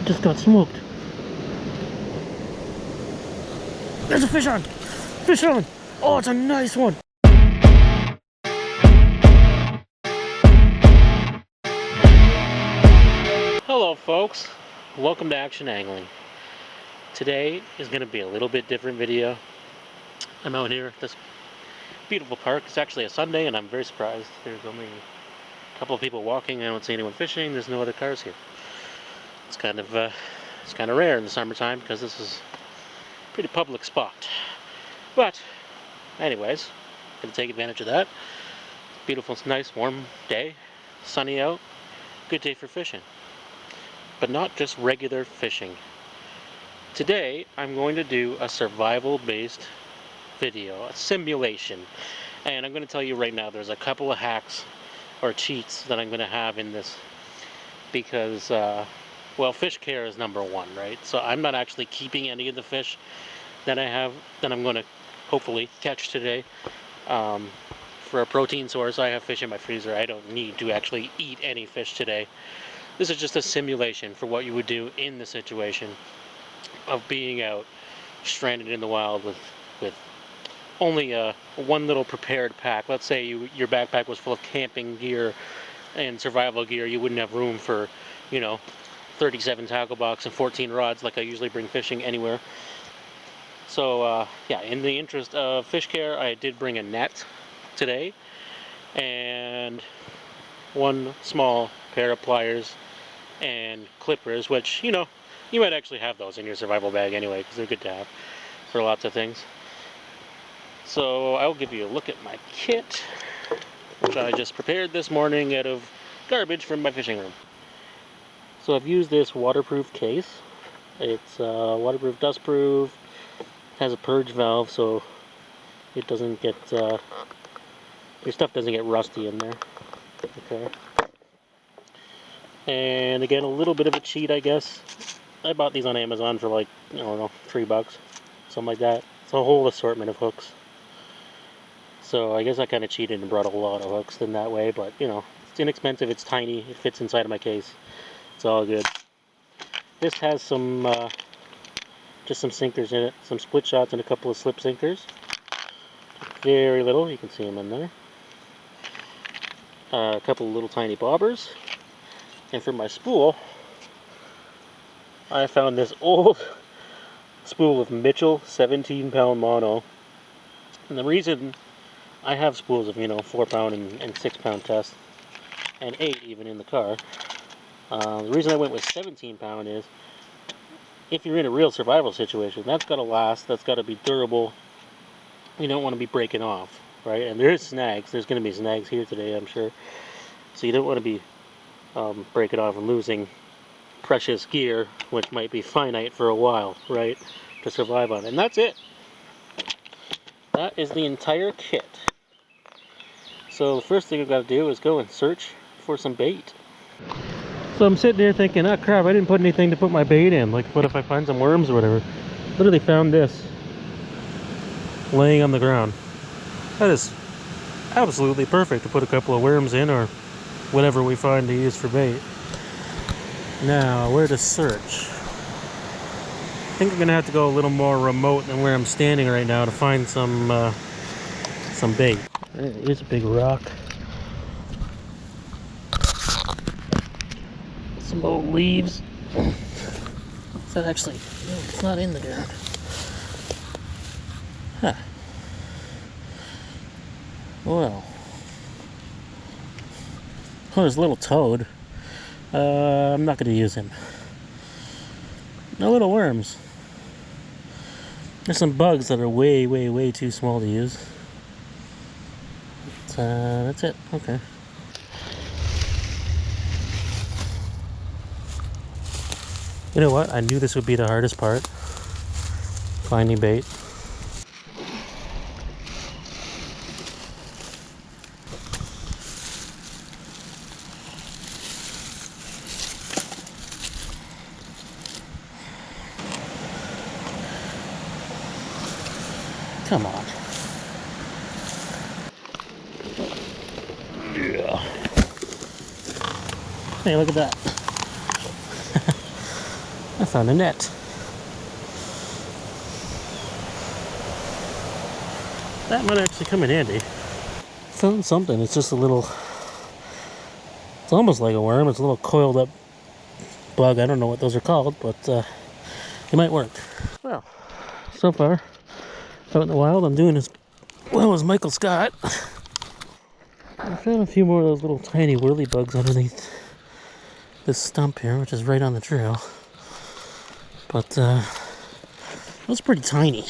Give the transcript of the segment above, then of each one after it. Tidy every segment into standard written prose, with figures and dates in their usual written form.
just got smoked. There's a fish on! Fish on! Oh, it's a nice one! Hello folks, welcome to Action Angling. Today is going to be a little bit different video. I'm out here at this beautiful park. It's actually a Sunday and I'm very surprised. There's only a couple of people walking. I don't see anyone fishing. There's no other cars here. It's kind of rare in the summertime because this is a pretty public spot. But anyways, gonna take advantage of that. Beautiful, nice, warm day, sunny out. Good day for fishing. But not just regular fishing. Today I'm going to do a survival-based video, a simulation. And I'm going to tell you right now, there's a couple of hacks or cheats that I'm going to have in this because well, fish care is number one, right? So I'm not actually keeping any of the fish that I'm going to hopefully catch today. For a protein source, I have fish in my freezer. I don't need to actually eat any fish today. This is just a simulation for what you would do in the situation of being out stranded in the wild with only one little prepared pack. Let's say your backpack was full of camping gear and survival gear. You wouldn't have room for, 37 tackle box and 14 rods like I usually bring fishing anywhere. So yeah, in the interest of fish care, I did bring a net today and one small pair of pliers and clippers, which you might actually have those in your survival bag anyway because they're good to have for lots of things. So I'll give you a look at my kit, which I just prepared this morning out of garbage from my fishing room. So I've used this waterproof case. It's waterproof, dustproof. It has a purge valve so it doesn't get your stuff doesn't get rusty in there. Okay. And again, a little bit of a cheat, I guess. I bought these on Amazon for like, I don't know, $3, something like that. It's a whole assortment of hooks. So I guess I kind of cheated and brought a lot of hooks in that way, but it's inexpensive, it's tiny, it fits inside of my case. It's all good. This has some, just some sinkers in it, some split shots and a couple of slip sinkers. Very little, you can see them in there. A couple of little tiny bobbers. And for my spool, I found this old spool of Mitchell 17-pound mono. And the reason I have spools of 4-pound and 6-pound test, and 8 even in the car. The reason I went with 17-pound is if you're in a real survival situation, that's got to last, that's got to be durable. You don't want to be breaking off, right? And there's snags. There's going to be snags here today, I'm sure. So you don't want to be breaking off and losing precious gear, which might be finite for a while, right? To survive on. And that's it. That is the entire kit. So the first thing I've got to do is go and search for some bait. So I'm sitting there thinking, oh crap, I didn't put anything to put my bait in. Like, what if I find some worms or whatever? Literally found this laying on the ground. That is absolutely perfect to put a couple of worms in or whatever we find to use for bait. Now, where to search? I think I'm gonna have to go a little more remote than where I'm standing right now to find some bait. There is a big rock. Some old leaves. Is that actually? No, it's not in the ground. Huh. Well. Oh, there's a little toad. I'm not going to use him. No little worms. There's some bugs that are way, way, way too small to use. But, that's it. Okay. You know what? I knew this would be the hardest part. Finding bait. Come on. Yeah. 'Hey, look at that. I found a net. That might actually come in handy. Found something. It's just a little... It's almost like a worm. It's a little coiled up bug. I don't know what those are called, but it might work. Well, so far, out in the wild, I'm doing as well as Michael Scott. I found a few more of those little tiny whirly bugs underneath this stump here, which is right on the trail. But it was pretty tiny.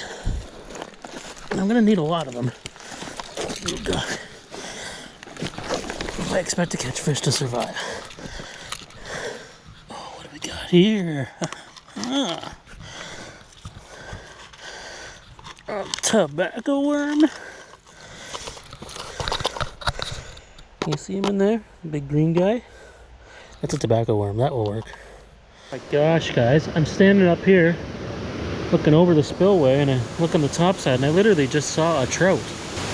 I'm gonna need a lot of them. Oh God. If I expect to catch fish to survive. Oh, what do we got here? A tobacco worm. You see him in there? Big green guy? That's a tobacco worm. That will work. My gosh, guys. I'm standing up here looking over the spillway and I look on the top side and I literally just saw a trout.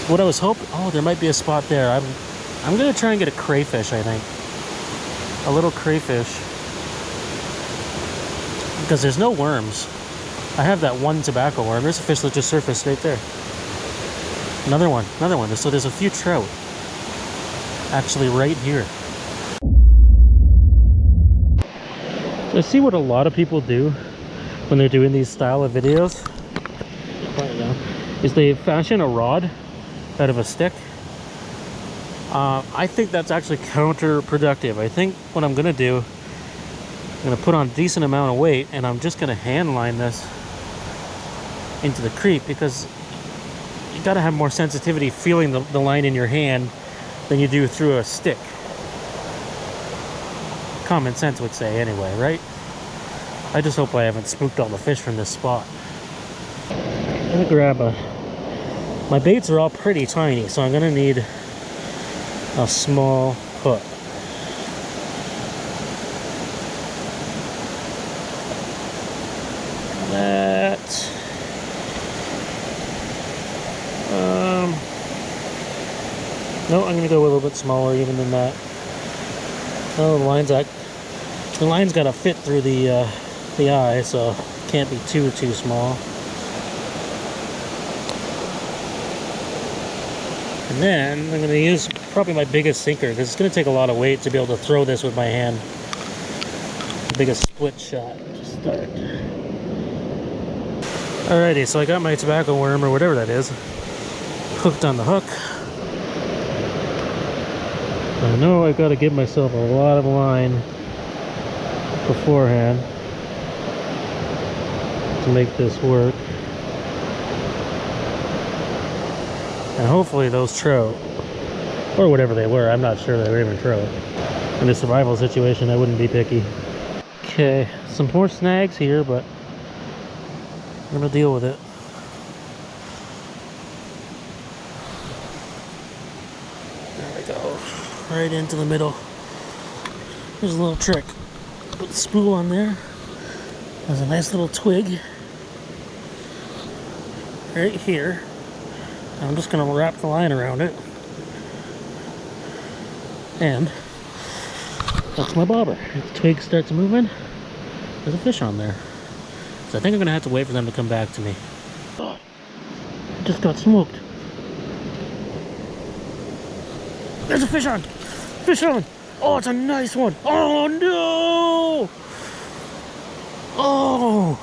What I was hoping... Oh, there might be a spot there. I'm going to try and get a crayfish, I think. A little crayfish. Because there's no worms. I have that one tobacco worm. There's a fish that just surfaced right there. Another one. Another one. So there's a few trout. Actually right here. So I see what a lot of people do when they're doing these style of videos. Is they fashion a rod out of a stick. I think that's actually counterproductive. I think what I'm gonna do, I'm gonna put on a decent amount of weight and I'm just gonna hand line this into the creek, because you gotta have more sensitivity feeling the line in your hand than you do through a stick. Common sense would say anyway, right? I just hope I haven't spooked all the fish from this spot. I'm gonna grab my baits are all pretty tiny, so I'm gonna need a small hook. That no, I'm gonna go a little bit smaller even than that. Oh, the line's got to fit through the eye, so it can't be too small. And then I'm going to use probably my biggest sinker, because it's going to take a lot of weight to be able to throw this with my hand. The biggest split shot to start. Alrighty, so I got my tobacco worm, or whatever that is, hooked on the hook. I know I've got to give myself a lot of line beforehand to make this work. And hopefully those trout, or whatever they were, I'm not sure they were even trout. In a survival situation, I wouldn't be picky. Okay, some more snags here, but I'm gonna deal with it. There we go. Right into the middle. There's a little trick. Put the spool on there. There's a nice little twig right here. I'm just going to wrap the line around it. And that's my bobber. If the twig starts moving, there's a fish on there. So I think I'm going to have to wait for them to come back to me. Oh, I just got smoked. There's a fish on! Fish on! Oh, it's a nice one! Oh no! Oh!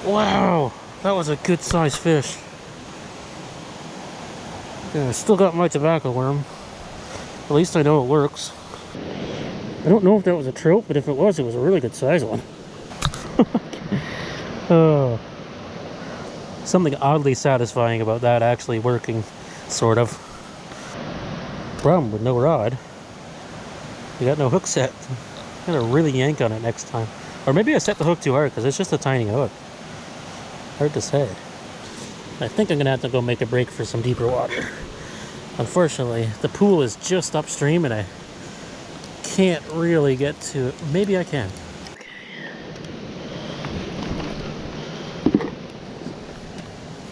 Wow! That was a good sized fish. Yeah, I still got my tobacco worm. At least I know it works. I don't know if that was a trout, but if it was a really good sized one. Oh. Something oddly satisfying about that actually working, sort of. Problem with no rod. You got no hook set. I'm gonna really yank on it next time. Or maybe I set the hook too hard, because it's just a tiny hook. Hard to say. I think I'm gonna have to go make a break for some deeper water. Unfortunately, the pool is just upstream and I can't really get to it. Maybe I can.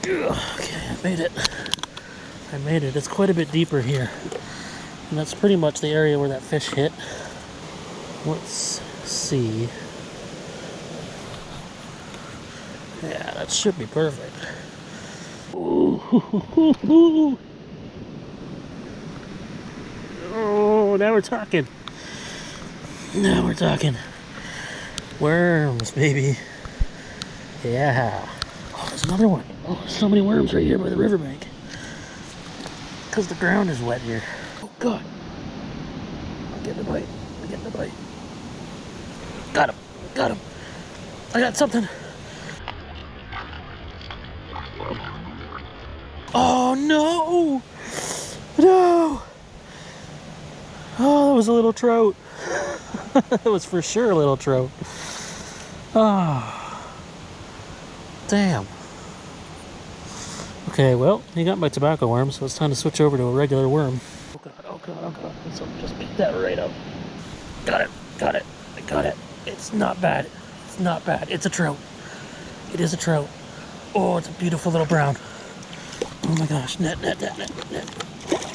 Okay, I made it. I made it. It's quite a bit deeper here. And that's pretty much the area where that fish hit. Let's see. Yeah, that should be perfect. Ooh. Oh, now we're talking. Now we're talking. Worms, baby. Yeah. Oh, there's another one. Oh, there's so many worms right here by the riverbank. Because the ground is wet here. Oh, God. I'm getting a bite. I'm getting a bite. Got him. Got him. I got something. Oh, no. No. Oh, that was a little trout. That was for sure a little trout. Oh. Damn. Okay, well, you got my tobacco worm, so it's time to switch over to a regular worm. Oh God, oh God, oh God. So just pick that right up. Got it, got it, I got it. It's not bad. It's not bad. It's a trout. It is a trout. Oh, it's a beautiful little brown. Oh my gosh, net.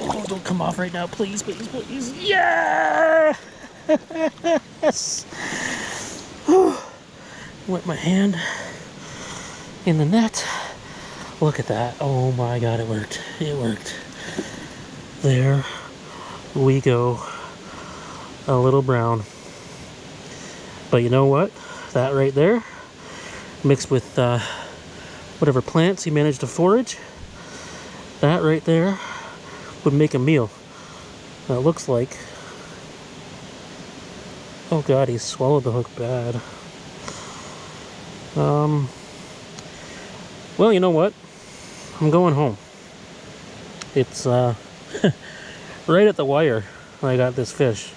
Oh, don't come off right now, please, please, please. Yeah! Yes! Wet my hand in the net. Look at that. Oh my God, it worked. It worked. There we go. A little brown. But you know what? That right there, mixed with whatever plants he managed to forage, that right there would make a meal. Now it looks like... Oh God, he swallowed the hook bad. Well, you know what? I'm going home. It's right at the wire I got this fish.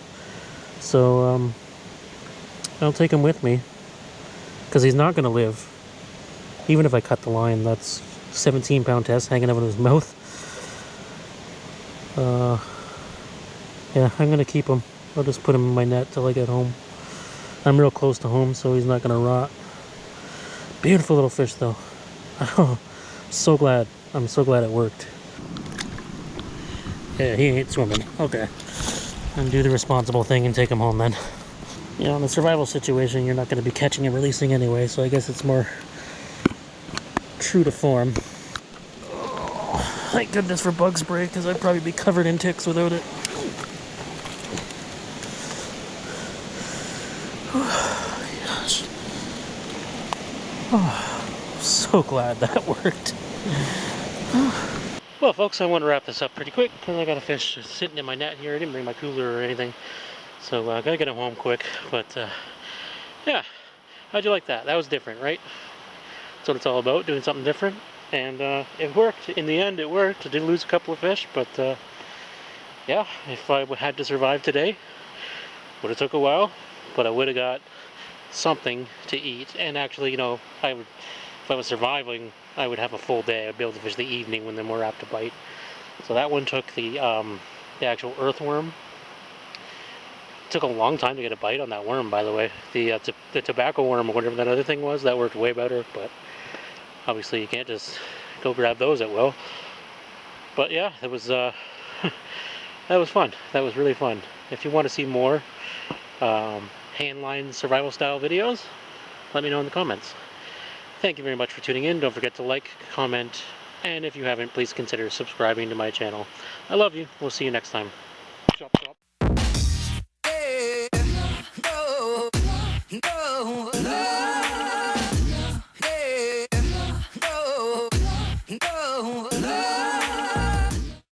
So I'll take him with me, because he's not going to live. Even if I cut the line, that's 17-pound test hanging out of his mouth. Yeah, I'm going to keep him. I'll just put him in my net till I get home. I'm real close to home, so he's not going to rot. Beautiful little fish, though. Oh, so glad. I'm so glad it worked. Yeah, he ain't swimming. Okay. And do the responsible thing and take him home then. You know, in the survival situation, you're not going to be catching and releasing anyway, so I guess it's more true to form. Oh, thank goodness for bug spray, because I'd probably be covered in ticks without it. Oh, gosh. Oh, so glad that worked. Well, folks, I want to wrap this up pretty quick because I got a fish sitting in my net here. I didn't bring my cooler or anything, so I gotta get him home quick. But yeah, how'd you like that? That was different, right? That's what it's all about, doing something different. And it worked. In the end, it worked. I did lose a couple of fish, but yeah, if I had to survive today, would have took a while, but I would have got something to eat. And actually, you know, if I was surviving, I would have a full day. I'd be able to fish the evening when they're more apt to bite. So that one took the actual earthworm. It took a long time to get a bite on that worm, by the way. The tobacco worm, or whatever that other thing was, that worked way better. But obviously, you can't just go grab those at will. But yeah, it was that was fun. That was really fun. If you want to see more handline survival style videos, let me know in the comments. Thank you very much for tuning in. Don't forget to like, comment, and if you haven't, please consider subscribing to my channel. I love you. We'll see you next time. Chop, chop. Yeah, no, no, no.